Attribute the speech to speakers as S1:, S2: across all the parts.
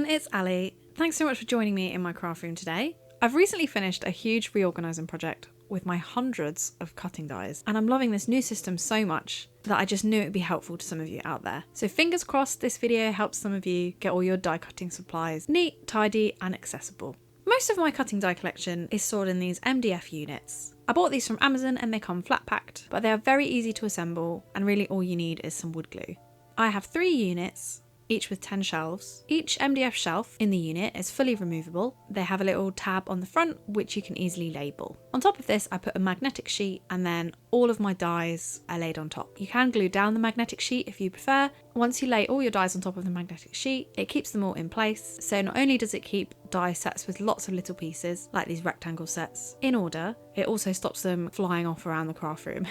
S1: it's Ali. Thanks so much for joining me in my craft room today. I've recently finished a huge reorganising project with my hundreds of cutting dies, and I'm loving this new system so much that I just knew it would be helpful to some of you out there. So fingers crossed this video helps some of you get all your die cutting supplies neat, tidy and accessible. Most of my cutting die collection is stored in these MDF units. I bought these from Amazon and they come flat packed, but they are very easy to assemble and really all you need is some wood glue. I have 3 units, each with 10 shelves. Each MDF shelf in the unit is fully removable. They have a little tab on the front which you can easily label. On top of this I put a magnetic sheet and then all of my dies are laid on top. You can glue down the magnetic sheet if you prefer. Once you lay all your dies on top of the magnetic sheet, it keeps them all in place. So not only does it keep die sets with lots of little pieces, like these rectangle sets, in order, it also stops them flying off around the craft room.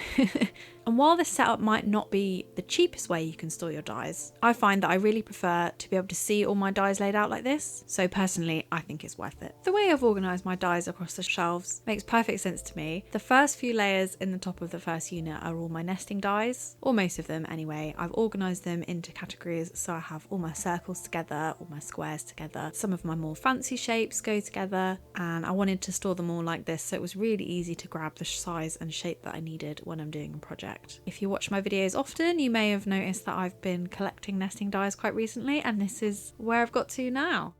S1: And while this setup might not be the cheapest way you can store your dies, I find that I really prefer to be able to see all my dies laid out like this. So personally, I think it's worth it. The way I've organised my dies across the shelves makes perfect sense to me. The first few layers in the top of the first unit are all my nesting dies, or most of them anyway. I've organised them into categories, so I have all my circles together, all my squares together, some of my more fancy shapes go together, and I wanted to store them all like this so it was really easy to grab the size and shape that I needed when I'm doing a project. If you watch my videos often, you may have noticed that I've been collecting nesting dies quite recently, and this is where I've got to now.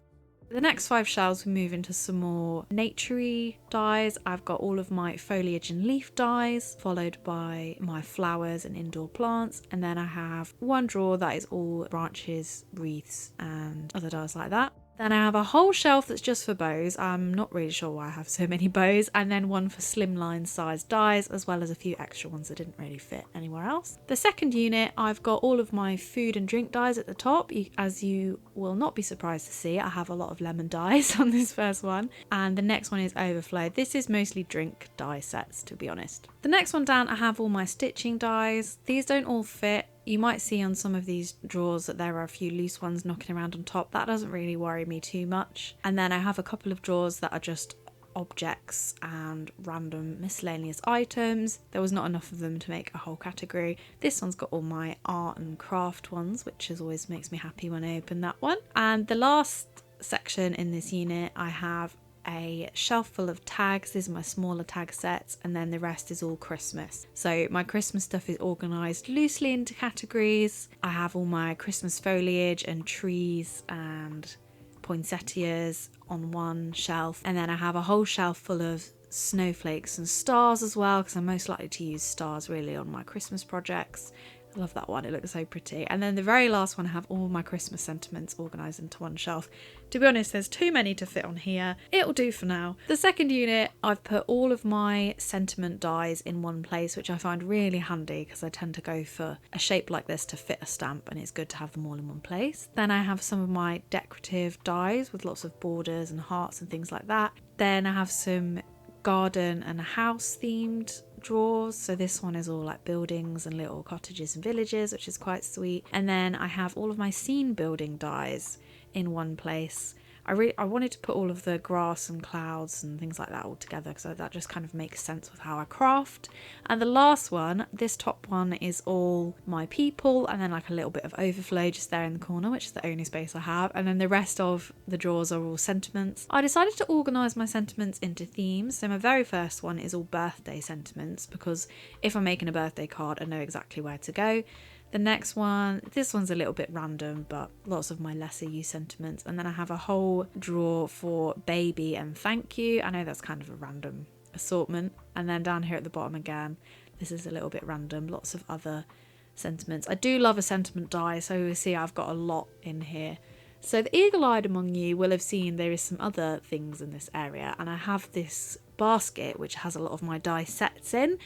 S1: The next 5 shelves we move into some more naturey dies. I've got all of my foliage and leaf dies, followed by my flowers and indoor plants, and then I have one drawer that is all branches, wreaths and other dies like that. Then I have a whole shelf that's just for bows. I'm not really sure why I have so many bows, and then one for slimline sized dies, as well as a few extra ones that didn't really fit anywhere else. The second unit, I've got all of my food and drink dies at the top. As you will not be surprised to see, I have a lot of lemon dies on this first one, and the next one is overflow. This is mostly drink die sets, to be honest. The next one down, I have all my stitching dies. These don't all fit. You might see on some of these drawers that there are a few loose ones knocking around on top. That doesn't really worry me too much. And then I have a couple of drawers that are just objects and random miscellaneous items. There was not enough of them to make a whole category. This one's got all my art and craft ones, which always makes me happy when I open that one. And the last section in this unit, I have a shelf full of tags. These are my smaller tag sets, and then the rest is all Christmas. So my Christmas stuff is organised loosely into categories. I have all my Christmas foliage and trees and poinsettias on one shelf, and then I have a whole shelf full of snowflakes and stars as well, because I'm most likely to use stars really on my Christmas projects. I love that one, it looks so pretty. And then the very last one, I have all my Christmas sentiments organised into one shelf. To be honest, there's too many to fit on here. It'll do for now. The second unit, I've put all of my sentiment dies in one place, which I find really handy because I tend to go for a shape like this to fit a stamp, and it's good to have them all in one place. Then I have some of my decorative dies with lots of borders and hearts and things like that. Then I have some garden and house themed drawers, so this one is all like buildings and little cottages and villages, which is quite sweet. And then I have all of my scene building dies in one place. I wanted to put all of the grass and clouds and things like that all together, so that just kind of makes sense with how I craft. And the last one, this top one, is all my people, and then like a little bit of overflow just there in the corner, which is the only space I have. And then the rest of the drawers are all sentiments. I decided to organise my sentiments into themes. So my very first one is all birthday sentiments, because if I'm making a birthday card, I know exactly where to go. The next one, this one's a little bit random, but lots of my lesser used sentiments. And then I have a whole drawer for baby and thank you. I know that's kind of a random assortment. And then down here at the bottom again, this is a little bit random, lots of other sentiments. I do love a sentiment die, so you'll see I've got a lot in here. So the eagle-eyed among you will have seen there is some other things in this area, and I have this basket which has a lot of my die sets in.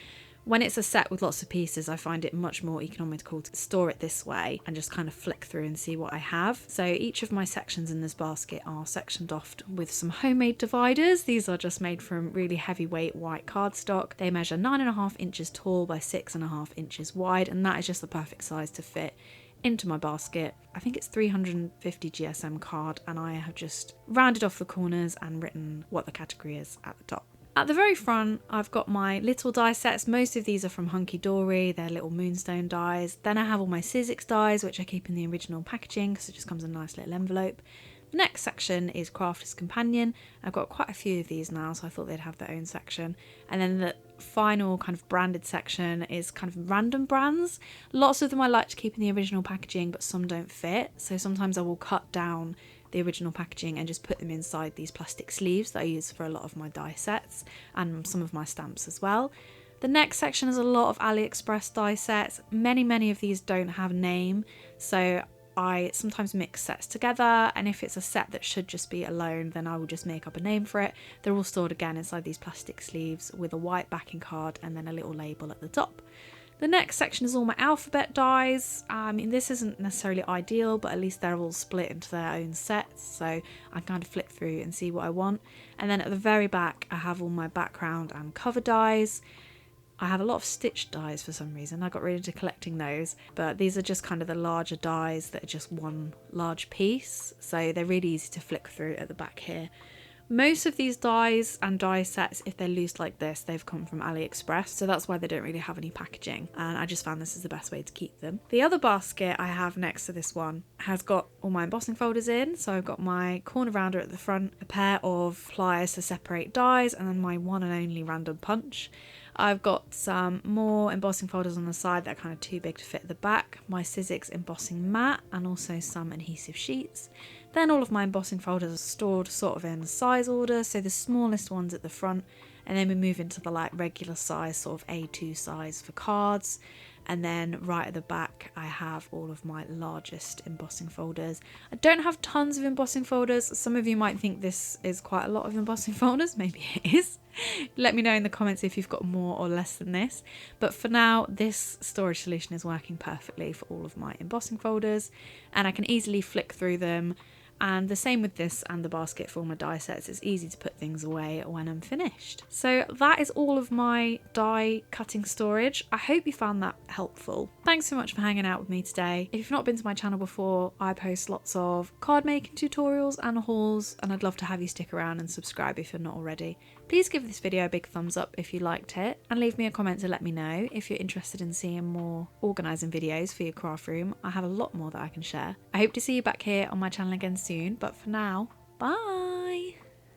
S1: When it's a set with lots of pieces, I find it much more economical to store it this way and just kind of flick through and see what I have. So each of my sections in this basket are sectioned off with some homemade dividers. These are just made from really heavyweight white cardstock. They measure 9.5 inches tall by 6.5 inches wide, and that is just the perfect size to fit into my basket. I think it's 350 GSM card, and I have just rounded off the corners and written what the category is at the top. At the very front, I've got my little die sets. Most of these are from Hunky Dory, they're little moonstone dies. Then I have all my Sizzix dies, which I keep in the original packaging because it just comes in a nice little envelope. The next section is Crafter's Companion. I've got quite a few of these now, so I thought they'd have their own section. And then the final kind of branded section is kind of random brands. Lots of them I like to keep in the original packaging, but some don't fit. So sometimes I will cut down the original packaging and just put them inside these plastic sleeves that I use for a lot of my die sets and some of my stamps as well. The next section is a lot of AliExpress die sets. Many of these don't have a name, so I sometimes mix sets together, and if it's a set that should just be alone, then I will just make up a name for it. They're all stored again inside these plastic sleeves with a white backing card and then a little label at the top. The next section is all my alphabet dies. I mean, this isn't necessarily ideal, but at least they're all split into their own sets, so I kind of flip through and see what I want. And then at the very back, I have all my background and cover dies. I have a lot of stitched dies for some reason. I got really into collecting those, but these are just kind of the larger dies that are just one large piece, so they're really easy to flick through at the back here. Most of these dies and die sets, if they're loose like this, they've come from AliExpress, so that's why they don't really have any packaging, and I just found this is the best way to keep them. The other basket I have next to this one has got all my embossing folders in, so I've got my corner rounder at the front, a pair of pliers to separate dies, and then my one and only random punch. I've got some more embossing folders on the side that are kind of too big to fit at the back, my Sizzix embossing mat, and also some adhesive sheets. Then all of my embossing folders are stored sort of in size order, so the smallest ones at the front, and then we move into the like regular size, sort of A2 size for cards. And then right at the back I have all of my largest embossing folders. I don't have tons of embossing folders. Some of you might think this is quite a lot of embossing folders, maybe it is. Let me know in the comments if you've got more or less than this. But for now, this storage solution is working perfectly for all of my embossing folders, and I can easily flick through them. And the same with this and the basket for all my die sets. It's easy to put things away when I'm finished. So that is all of my die cutting storage. I hope you found that helpful. Thanks so much for hanging out with me today. If you've not been to my channel before, I post lots of card making tutorials and hauls, and I'd love to have you stick around and subscribe if you're not already. Please give this video a big thumbs up if you liked it, and leave me a comment to let me know if you're interested in seeing more organising videos for your craft room. I have a lot more that I can share. I hope to see you back here on my channel again soon, but for now, bye!